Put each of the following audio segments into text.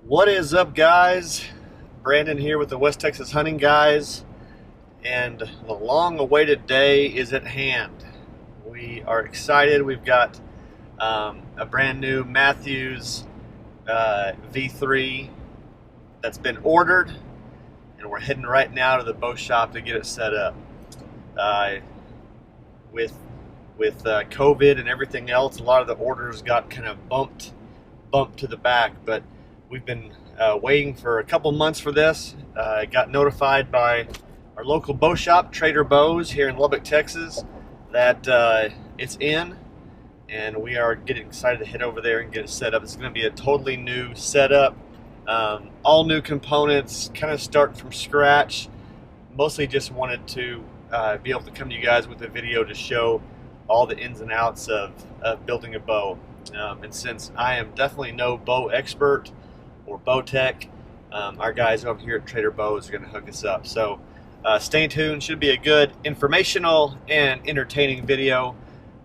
What is up, guys? Brandon here with the West Texas Hunting Guys, and the long-awaited day is at hand. We are excited. We've got a brand new Mathews V3 that's been ordered, and we're heading right now to the bow shop to get it set up. With COVID and everything else, a lot of the orders got kind of bumped to the back, but we've been waiting for a couple months for this. Got notified by our local bow shop, Trader Bows, here in Lubbock, Texas, that it's in, and we are getting excited to head over there and get it set up. It's going to be a totally new setup, all new components, kind of start from scratch. Mostly just wanted to be able to come to you guys with a video to show all the ins and outs of building a bow. And since I am definitely no bow expert or bow tech, our guys over here at Trader Bows are going to hook us up. So stay tuned. Should be a good informational and entertaining video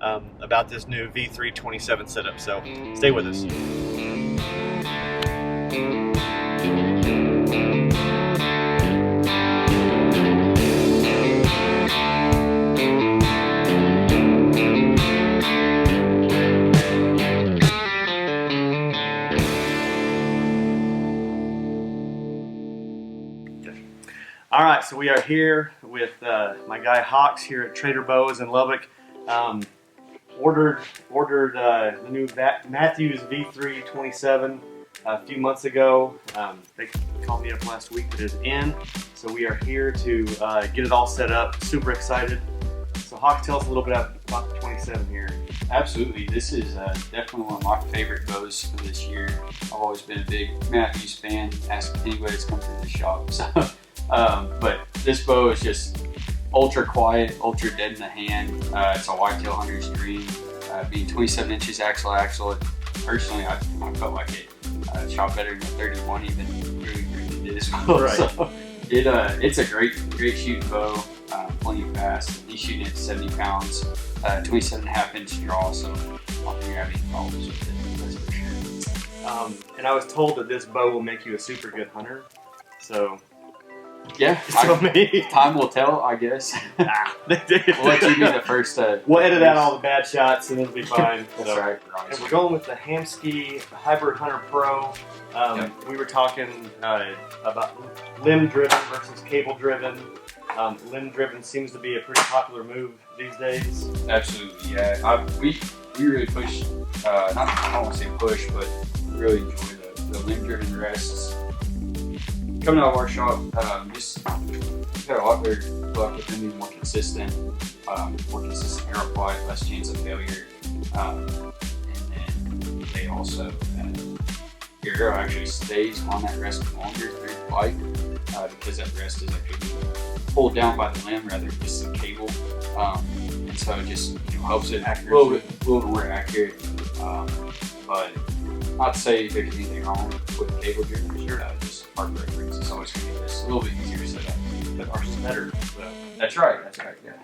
about this new V3 27 setup. So stay with us. All right, so we are here with my guy Hawks here at Trader Bows in Lubbock. Ordered the new Mathews V3 27 a few months ago. They called me up last week that it's in, so we are here to get it all set up. Super excited. So Hawks, tell us a little bit about the 27 here. Absolutely, this is definitely one of my favorite bows for this year. I've always been a big Mathews fan. Ask anybody that's come through the shop. So. But this bow is just ultra quiet, ultra dead in the hand. It's a whitetail hunter's dream. Being 27 inches axle to axle, personally, I felt like it shot better than the 31 even really did as well. Right. So it's a great shooting bow, plenty fast. He's shooting at 70 pounds, 27.5 inch draw, so I don't think you're having any problems with it, that's for sure. And I was told that this bow will make you a super good hunter. So. Yeah, time will tell, I guess. We'll let you be the first. We'll edit out all the bad shots and it'll be fine. That's right. And we're going with the Hamskea Hybrid Hunter Pro. Yep. We were talking about limb-driven versus cable-driven. Limb-driven seems to be a pretty popular move these days. Absolutely, yeah. We really push, I don't want to say push, but really enjoy the limb-driven rests. Coming out of our shop, just got a lot better luck with them being more consistent air apply, less chance of failure, and then they also, your arrow actually stays on that rest longer through flight, because that rest is actually pulled down by the limb rather than just the cable, and so it just helps it a little bit more accurate, but not to say there's anything wrong with cable driven, for sure. Just our preference is always going to be this a little bit easier to set up, but ours is better. So that's right, yeah.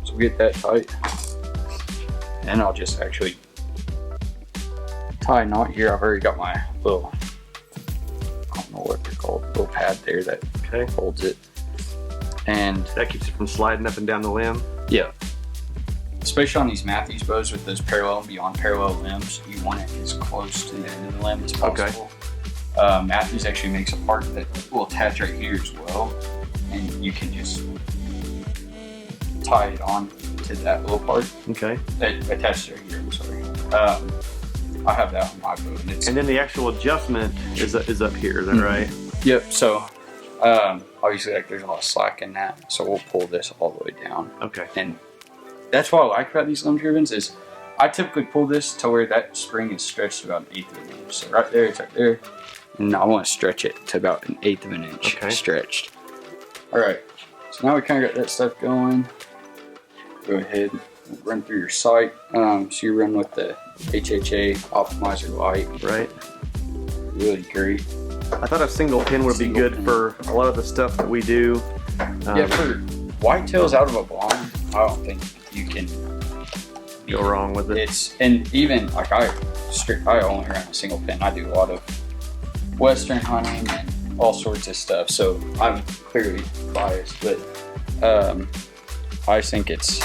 So we'll get that tight, and I'll just actually tie a knot here. I've already got my little, I don't know what they're called, little pad there that holds it. And that keeps it from sliding up and down the limb. Yeah. Especially on these Mathews bows with those parallel and beyond parallel limbs, you want it as close to the end of the limb as possible. Okay. Mathews actually makes a part that will attach right here as well, and you can just tie it on to that little part. Okay. That attaches right here, I'm sorry. I have that on my bow. And then the actual adjustment is up here, is that right? Yep, so obviously there's a lot of slack in that, so we'll pull this all the way down. Okay. And that's what I like about these limb drivens is I typically pull this to where that spring is stretched to about 1/8 of an inch. So right there, it's right there, and I want to stretch it to about 1/8 of an inch stretched. All right, so now we kind of got that stuff going. Go ahead and run through your sight. So you run with the HHA Optimizer Lite. Right. Really great. I thought a single pin would be good for a lot of the stuff that we do. Yeah, for whitetails out of a blind, I don't think you can go wrong with it. And even like I only run a single pin. I do a lot of western hunting and all sorts of stuff, so I'm clearly biased, but I think it's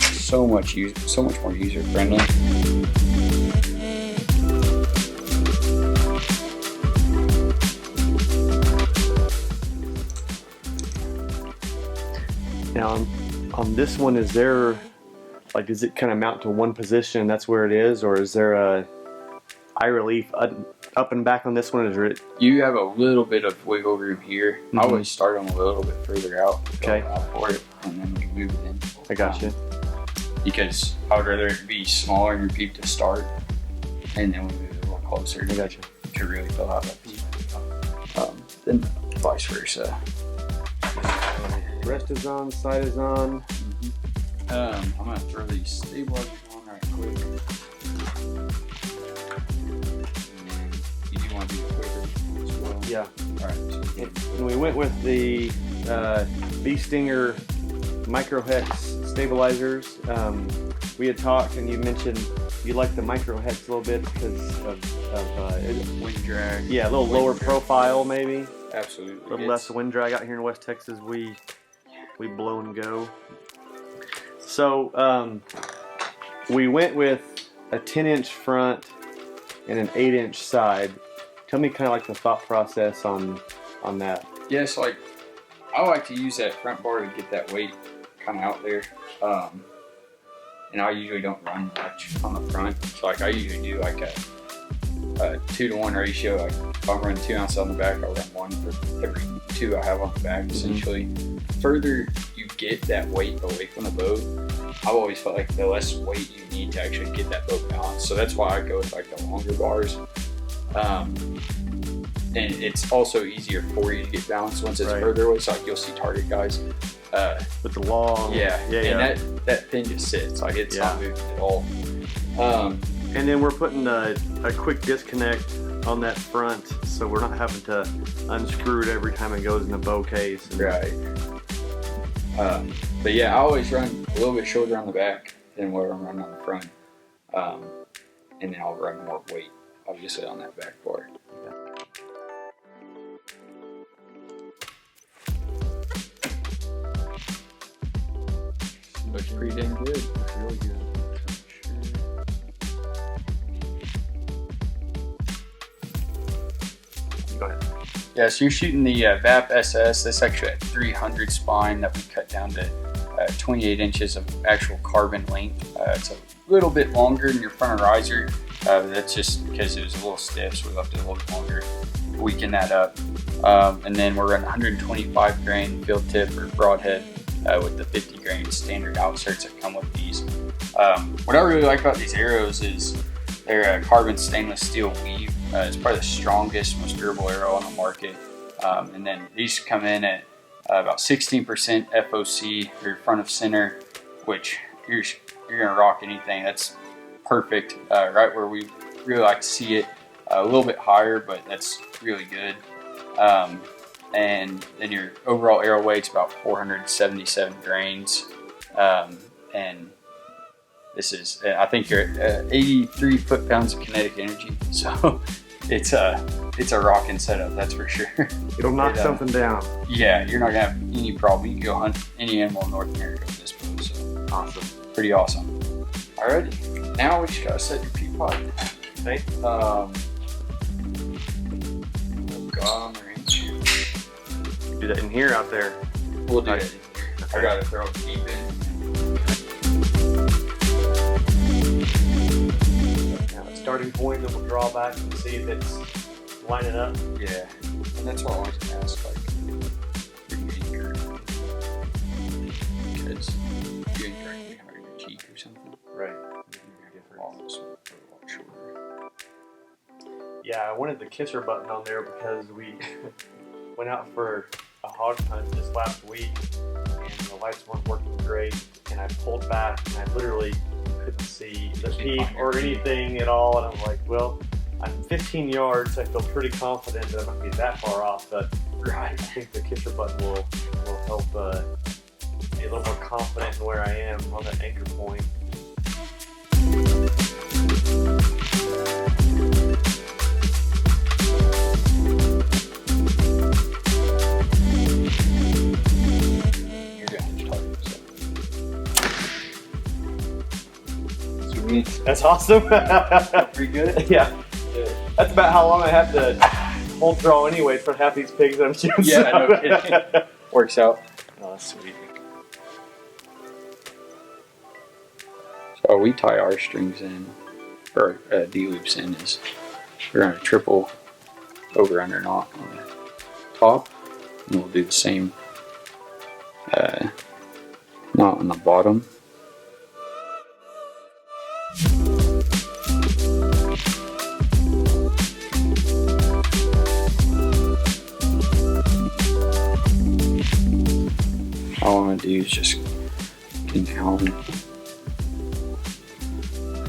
so much more user friendly. Now on this one, is there, like, does it kind of mount to one position, that's where it is, or is there a eye relief up and back on this one? Is it? You have a little bit of wiggle room here. I always start them a little bit further out. Okay. For it, and then we move it in. I got you. Because I would rather it be smaller in your peep to start, and then we move it a little closer. I got you. To really fill out that peep. Then vice versa. Rest is on, sight is on. I'm gonna throw these stabilizers on right quick. You do want to do the quiver as well? Yeah. Alright. So and we went with the Bee Stinger Micro Hex stabilizers. We had talked, and you mentioned you like the Micro Hex a little bit because of wind drag. Yeah, a little lower profile maybe. Absolutely. A little less wind drag out here in West Texas. We blow and go. So we went with a 10-inch front and an 8-inch side. Tell me kind of like the thought process on that. Yes, like I like to use that front bar to get that weight kind of out there. And I usually don't run much on the front. So like I usually do like a 2-to-1 ratio. Like if I'm running 2 ounces on the back, I'll run 1 for every 2 I have on the back, essentially. Further you get that weight away from the bow, I've always felt like the less weight you need to actually get that bow balanced. So that's why I go with like the longer bars. And it's also easier for you to get balanced once it's further away. So like you'll see target guys with the long, and that pin just sits, like it's not moving at all. And then we're putting a quick disconnect on that front, so we're not having to unscrew it every time it goes in the bow case. Right. But yeah, I always run a little bit shorter on the back than what I'm running on the front. And then I'll run more weight, obviously, on that back bar. Looks pretty dang good. Looks really good. Go ahead. Yeah, so you're shooting the VAP SS. That's actually a 300 spine that we cut down to 28 inches of actual carbon length. It's a little bit longer than your front riser. That's just because it was a little stiff, so we left it a little bit longer. Weaken that up. And then we're running 125 grain field tip or broadhead with the 50 grain standard outserts that come with these. What I really like about these arrows is they're a carbon stainless steel weave. It's probably the strongest, most durable arrow on the market. And then these come in at about 16% FOC or front of center, which you're gonna rock anything. That's perfect, right where we really like to see it. A little bit higher, but that's really good. And then your overall arrow weight's about 477 grains. And this is, I think you're at 83 foot-pounds of kinetic energy. So it's a rocking setup, that's for sure. It'll knock something down. Yeah, you're not gonna have any problem. You can go hunt any animal in North America with this bow. So awesome. Pretty awesome. Alrighty, now we just gotta set your peep height. Okay. Oh God, I'm range. Do that in here, out there. We'll do it in here. I gotta throw a peep in. Now the starting point, then we'll draw back and see if it's lining up. Yeah, and that's what I always ask, like, your because you incorrectly hard your cheek or something. Right. Almost a lot shorter. Yeah, I wanted the kisser button on there because we went out for a hog hunt this last week and the lights weren't working great, and I pulled back and I literally couldn't see the peep or anything at all, and I'm like, well, I'm 15 yards. I feel pretty confident that I'm not going to be that far off, but Right. I think the kisser button will help be a little more confident in where I am on that anchor point. Sweet. That's awesome. Pretty good? Yeah. That's about how long I have to hold draw anyways for half these pigs that I'm shooting. Yeah, no kidding. Works out. Oh, that's sweet. So we tie our strings in, or D-loops in, is we're going to triple over under knot on the top, and we'll do the same knot on the bottom. All I'm going to do is just get down and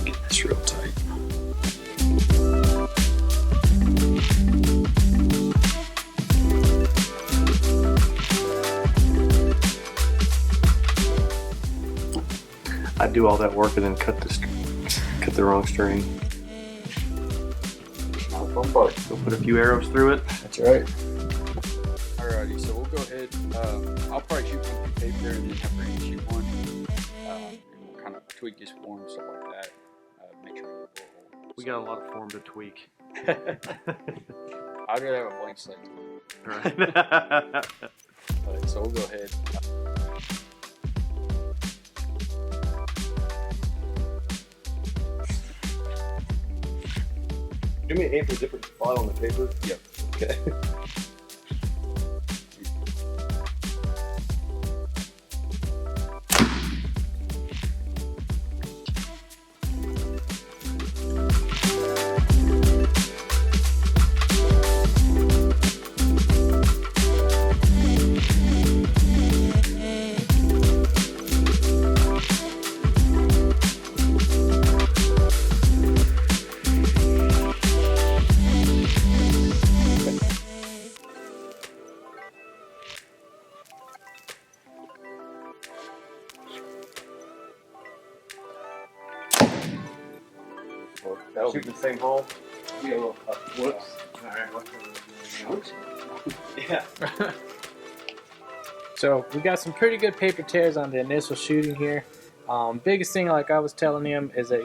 get this real tight. I do all that work and then cut the wrong string. Not a fun part. Go put a few arrows through it. That's right. Alrighty, so we'll go ahead. I'll probably shoot one through paper and then have Randy shoot one. And we'll kind of tweak his form, stuff like that. Make sure we blow a hole. We got a lot of form to tweak. I'd rather have a blank slate. Right. So we'll go ahead. Do me an aim for a different spot on the paper. Yep. Okay. Shooting the same hole. Yeah, well, Whoops. Alright, whoops. Yeah. So we got some pretty good paper tears on the initial shooting here. Biggest thing, like I was telling him, is that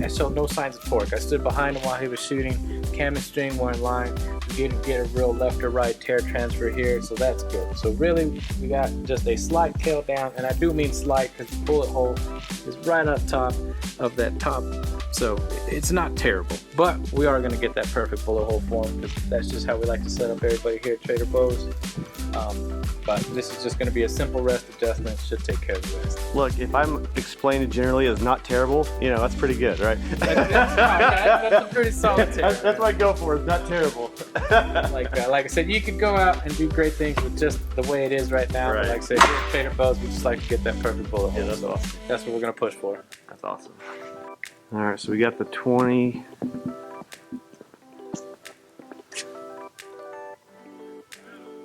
I showed no signs of torque. I stood behind him while he was shooting. Cam and string were in line. We didn't get a real left or right tear transfer here, so that's good. So really, we got just a slight tail down, and I do mean slight because the bullet hole is right up top of that top. So it's not terrible, but we are going to get that perfect bullet hole form because that's just how we like to set up everybody here at Trader Bows. But this is just going to be a simple rest adjustment. Should take care of the rest. Look, if I'm explained generally as not terrible, you know, that's pretty good, right? That's a pretty solid tear. That's what I go for, is not terrible. Like I said, you could go out and do great things with just the way it is right now. Right. But like I said, here at Trader Bows, we just like to get that perfect bullet hole. Yeah, that's so awesome. that's what we're going to push for. That's awesome. All right, so we got the 20.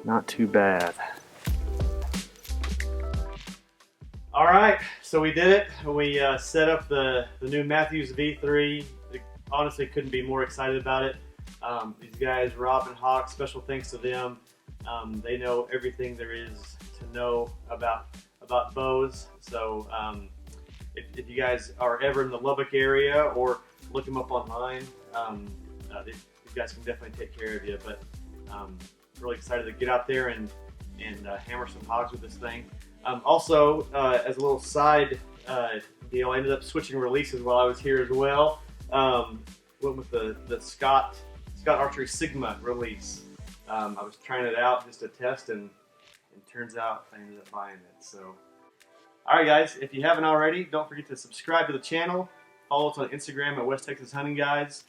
Not too bad. All right, so we did it. We set up the new Mathews V3. Honestly, couldn't be more excited about it. These guys, Rob and Hawk, special thanks to them. They know everything there is to know about bows. So if you guys are ever in the Lubbock area or look them up online, these guys can definitely take care of you. But really excited to get out there and hammer some hogs with this thing. Also, as a little side deal, I ended up switching releases while I was here as well. Went with the Scott Archery Sigma release. I was trying it out just to test, and it turns out I ended up buying it. So, all right, guys, if you haven't already, don't forget to subscribe to the channel. Follow us on Instagram at West Texas Hunting Guys.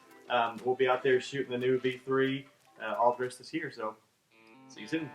We'll be out there shooting the new V3 all the rest this year. So, see you soon.